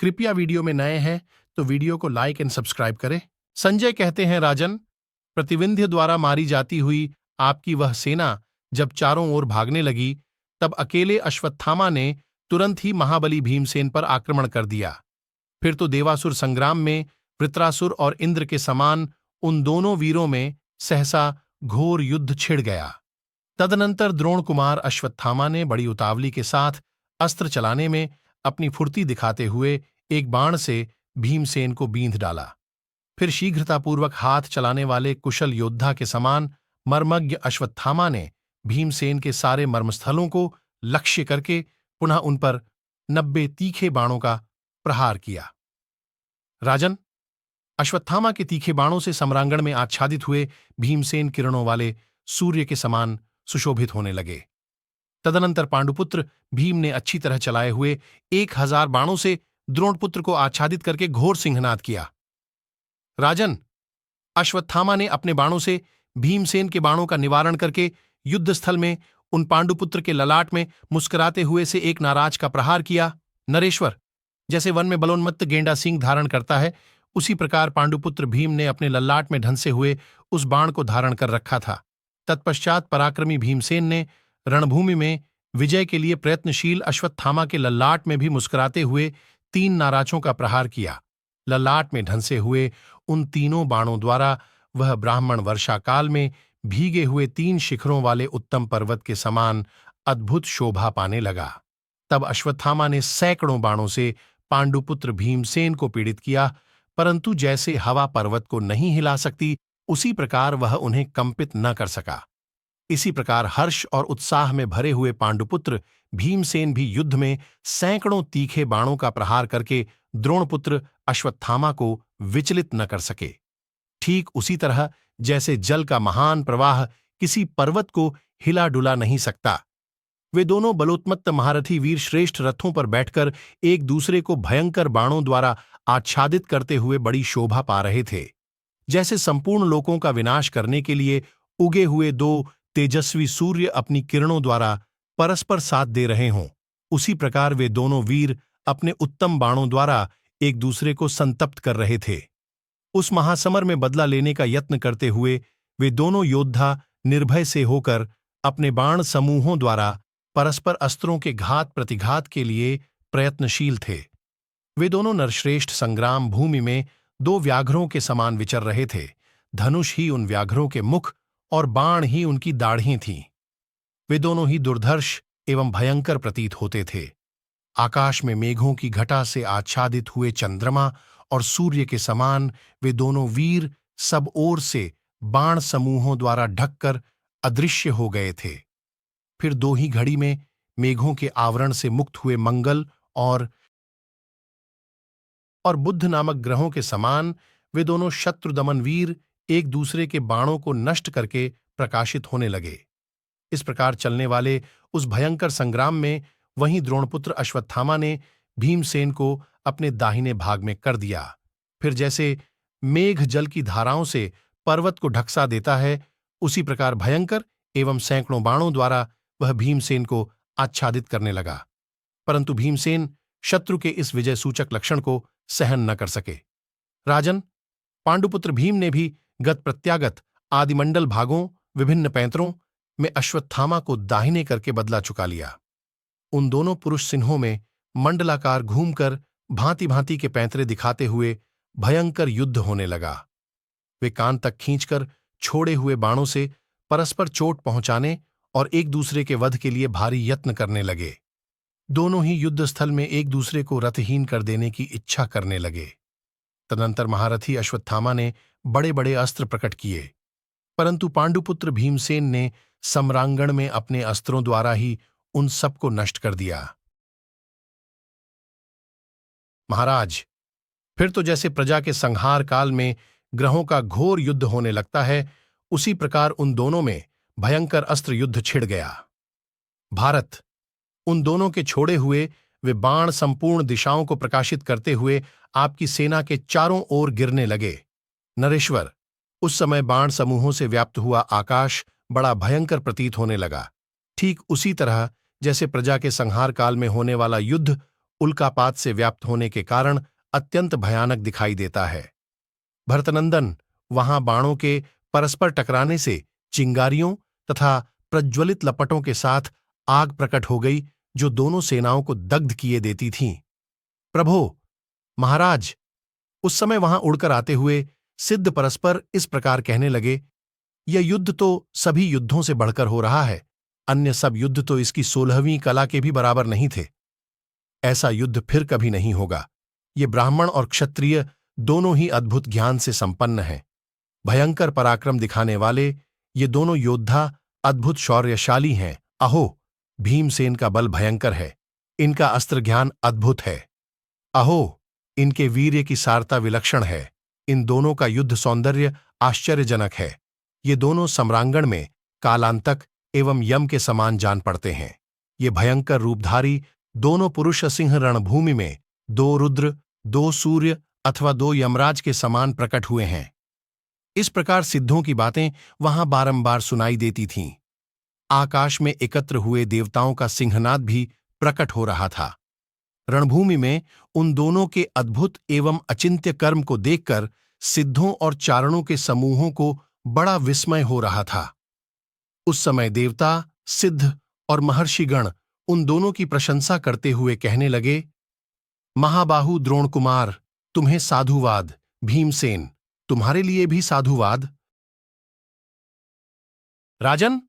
कृपया वीडियो में नए हैं तो वीडियो को लाइक एंड सब्सक्राइब करें। संजय कहते हैं, राजन, प्रतिविंध्य द्वारा मारी जाती हुई आपकी वह सेना जब चारों ओर भागने लगी, तब अकेले अश्वत्थामा ने तुरंत ही महाबली भीमसेन पर आक्रमण कर दिया। फिर तो देवासुर संग्राम में वृत्रासुर और इंद्र के समान उन दोनों वीरों में सहसा घोर युद्ध छिड़ गया। तदनंतर द्रोण कुमार अश्वत्थामा ने बड़ी उतावली के साथ अस्त्र चलाने में अपनी फुर्ती दिखाते हुए एक बाण से भीमसेन को बींध डाला। फिर शीघ्रतापूर्वक हाथ चलाने वाले कुशल योद्धा के समान मर्मज्ञ अश्वत्थामा ने भीमसेन के सारे मर्मस्थलों को लक्ष्य करके पुनः उन पर 90 तीखे बाणों का प्रहार किया। राजन, अश्वत्थामा के तीखे बाणों से सम्रांगण में आच्छादित हुए भीमसेन किरणों वाले सूर्य के समान सुशोभित होने लगे। तदनंतर पांडुपुत्र भीम ने अच्छी तरह चलाए हुए 1000 बाणों से द्रोणपुत्र को आच्छादित करके घोर सिंहनाद किया। राजन, अश्वत्थामा ने अपने बाणों से भीमसेन के बाणों का निवारण करके युद्धस्थल में उन पांडुपुत्र के ललाट में मुस्कुराते हुए से एक नाराज का प्रहार किया। नरेश्वर, जैसे वन में बलोन्मत्त गेंडा सींग धारण करता है, उसी प्रकार पांडुपुत्र भीम ने अपने ललाट में ढंसे हुए उस बाण को धारण कर रखा था। तत्पश्चात पराक्रमी भीमसेन ने रणभूमि में विजय के लिए प्रयत्नशील अश्वत्थामा के ललाट में भी मुस्कुराते हुए 3 नाराजों का प्रहार किया। ललाट में ढंसे हुए उन तीनों बाणों द्वारा वह ब्राह्मण वर्षा काल में भीगे हुए 3 शिखरों वाले उत्तम पर्वत के समान अद्भुत शोभा पाने लगा। तब अश्वत्थामा ने सैकड़ों बाणों से पांडुपुत्र भीमसेन को पीड़ित किया, परंतु जैसे हवा पर्वत को नहीं हिला सकती, उसी प्रकार वह उन्हें कंपित न कर सका। इसी प्रकार हर्ष और उत्साह में भरे हुए पांडुपुत्र भीमसेन भी युद्ध में सैकड़ों तीखे बाणों का प्रहार करके द्रोणपुत्र अश्वत्थामा को विचलित न कर सके। ठीक उसी तरह जैसे जल का महान प्रवाह किसी पर्वत को हिला डुला नहीं सकता, वे दोनों बलोत्मत्त महारथी वीर श्रेष्ठ रथों पर बैठकर एक दूसरे को भयंकर बाणों द्वारा आच्छादित करते हुए बड़ी शोभा पा रहे थे। जैसे संपूर्ण लोकों का विनाश करने के लिए उगे हुए 2 तेजस्वी सूर्य अपनी किरणों द्वारा परस्पर साथ दे रहे हों, उसी प्रकार वे दोनों वीर अपने उत्तम बाणों द्वारा एक दूसरे को संतप्त कर रहे थे। उस महासमर में बदला लेने का यत्न करते हुए वे दोनों योद्धा निर्भय से होकर अपने बाण समूहों द्वारा परस्पर अस्त्रों के घात प्रतिघात के लिए प्रयत्नशील थे। वे दोनों नरश्रेष्ठ संग्राम भूमि में 2 व्याघ्रों के समान विचर रहे थे। धनुष ही उन व्याघ्रों के मुख और बाण ही उनकी दाढ़ें थीं। वे दोनों ही दुर्धर्ष एवं भयंकर प्रतीत होते थे। आकाश में मेघों की घटा से आच्छादित हुए चंद्रमा और सूर्य के समान वे दोनों वीर सब ओर से बाण समूहों द्वारा ढककर अदृश्य हो गए थे। फिर 2 ही घड़ी में मेघों के आवरण से मुक्त हुए मंगल और बुध नामक ग्रहों के समान वे दोनों शत्रुदमन वीर एक दूसरे के बाणों को नष्ट करके प्रकाशित होने लगे। इस प्रकार चलने वाले उस भयंकर संग्राम में वहीं द्रोणपुत्र अश्वत्थामा ने भीमसेन को अपने दाहिने भाग में कर दिया। फिर जैसे मेघ जल की धाराओं से पर्वत को ढकसा देता है, उसी प्रकार भयंकर एवं सैकड़ों बाणों द्वारा वह भीमसेन को आच्छादित करने लगा। परंतु भीमसेन शत्रु के इस विजय सूचक लक्षण को सहन न कर सके। राजन, पांडुपुत्र भीम ने भी गत प्रत्यागत आदिमंडल भागों विभिन्न पैंतरों में अश्वत्थामा को दाहिने करके बदला चुका लिया। उन दोनों पुरुष सिंहों में मंडलाकार घूमकर भांति भांति के पैंतरे दिखाते हुए भयंकर युद्ध होने लगा। वे कान तक खींचकर छोड़े हुए बाणों से परस्पर चोट पहुंचाने और एक दूसरे के वध के लिए भारी यत्न करने लगे। दोनों ही युद्धस्थल में एक दूसरे को रथहीन कर देने की इच्छा करने लगे। तदनंतर महारथी अश्वत्थामा ने बड़े बड़े अस्त्र प्रकट किए, परंतु पांडुपुत्र भीमसेन ने सम्रांगण में अपने अस्त्रों द्वारा ही उन सबको नष्ट कर दिया। महाराज, फिर तो जैसे प्रजा के संहार काल में ग्रहों का घोर युद्ध होने लगता है, उसी प्रकार उन दोनों में भयंकर अस्त्र युद्ध छिड़ गया। भारत, उन दोनों के छोड़े हुए वे बाण संपूर्ण दिशाओं को प्रकाशित करते हुए आपकी सेना के चारों ओर गिरने लगे। नरेश्वर, उस समय बाण समूहों से व्याप्त हुआ आकाश बड़ा भयंकर प्रतीत होने लगा। ठीक उसी तरह जैसे प्रजा के संहार काल में होने वाला युद्ध उल्कापात से व्याप्त होने के कारण अत्यंत भयानक दिखाई देता है। भरतनंदन, वहां बाणों के परस्पर टकराने से चिंगारियों तथा प्रज्वलित लपटों के साथ आग प्रकट हो गई जो दोनों सेनाओं को दग्ध किए देती थीं। प्रभो, महाराज, उस समय वहां उड़कर आते हुए सिद्ध परस्पर इस प्रकार कहने लगे, यह युद्ध तो सभी युद्धों से बढ़कर हो रहा है, अन्य सब युद्ध तो इसकी 16वीं कला के भी बराबर नहीं थे। ऐसा युद्ध फिर कभी नहीं होगा। ये ब्राह्मण और क्षत्रिय दोनों ही अद्भुत ज्ञान से संपन्न हैं। भयंकर पराक्रम दिखाने वाले ये दोनों योद्धा अद्भुत शौर्यशाली हैं। अहो, भीमसेन का बल भयंकर है, इनका अस्त्र ज्ञान अद्भुत है। अहो, इनके वीर्य की सारता विलक्षण है। इन दोनों का युद्ध सौंदर्य आश्चर्यजनक है। ये दोनों सम्रांगण में कालांतक एवं यम के समान जान पड़ते हैं। ये भयंकर रूपधारी दोनों पुरुष सिंह रणभूमि में 2 रुद्र, 2 सूर्य अथवा 2 यमराज के समान प्रकट हुए हैं। इस प्रकार सिद्धों की बातें वहां बारंबार सुनाई देती थीं। आकाश में एकत्र हुए देवताओं का सिंहनाद भी प्रकट हो रहा था। रणभूमि में उन दोनों के अद्भुत एवं अचिंत्य कर्म को देखकर सिद्धों और चारणों के समूहों को बड़ा विस्मय हो रहा था। उस समय देवता, सिद्ध और महर्षिगण उन दोनों की प्रशंसा करते हुए कहने लगे, महाबाहु द्रोण कुमार, तुम्हें साधुवाद। भीमसेन, तुम्हारे लिए भी साधुवाद। राजन,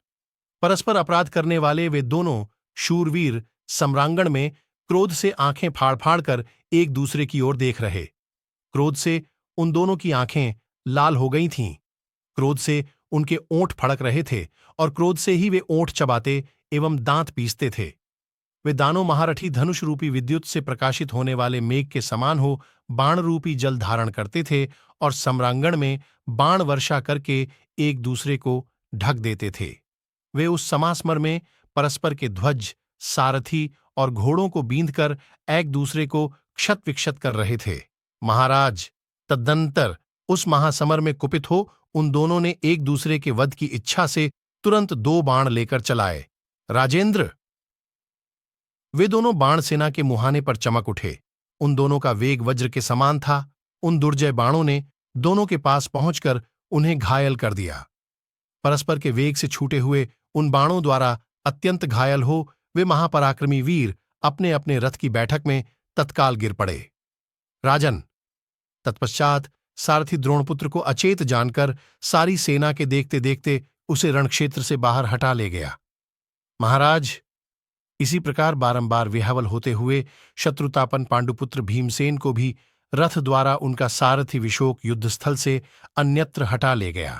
परस्पर अपराध करने वाले वे दोनों शूरवीर सम्रांगण में क्रोध से आंखें फाड़ फाड़ कर एक दूसरे की ओर देख रहे। क्रोध से उन दोनों की आंखें लाल हो गई थीं। क्रोध से उनके ओंठ फड़क रहे थे और क्रोध से ही वे ओंठ चबाते एवं दांत पीसते थे। वे दानों महारथी धनुष रूपी विद्युत से प्रकाशित होने वाले मेघ के समान हो बाण रूपी जल धारण करते थे और सम्रांगण में बाण वर्षा करके एक दूसरे को ढक देते थे। वे उस समास्मर में परस्पर के ध्वज, सारथी और घोड़ों को बींधकर एक दूसरे को क्षत विक्षत कर रहे थे। महाराज, तदनंतर उस महासमर में कुपित हो उन दोनों ने एक दूसरे के वध की इच्छा से तुरंत 2 बाण लेकर चलाए। राजेंद्र, वे दोनों बाण सेना के मुहाने पर चमक उठे। उन दोनों का वेग वज्र के समान था। उन दुर्जय बाणों ने दोनों के पास पहुंचकर उन्हें घायल कर दिया। परस्पर के वेग से छूटे हुए उन बाणों द्वारा अत्यंत घायल हो वे महापराक्रमी वीर अपने अपने रथ की बैठक में तत्काल गिर पड़े। राजन, तत्पश्चात सारथी द्रोणपुत्र को अचेत जानकर सारी सेना के देखते देखते उसे रणक्षेत्र से बाहर हटा ले गया। महाराज, इसी प्रकार बारंबार विह्वल होते हुए शत्रुतापन पांडुपुत्र भीमसेन को भी रथ द्वारा उनका सारथी विशोक युद्धस्थल से अन्यत्र हटा ले गया।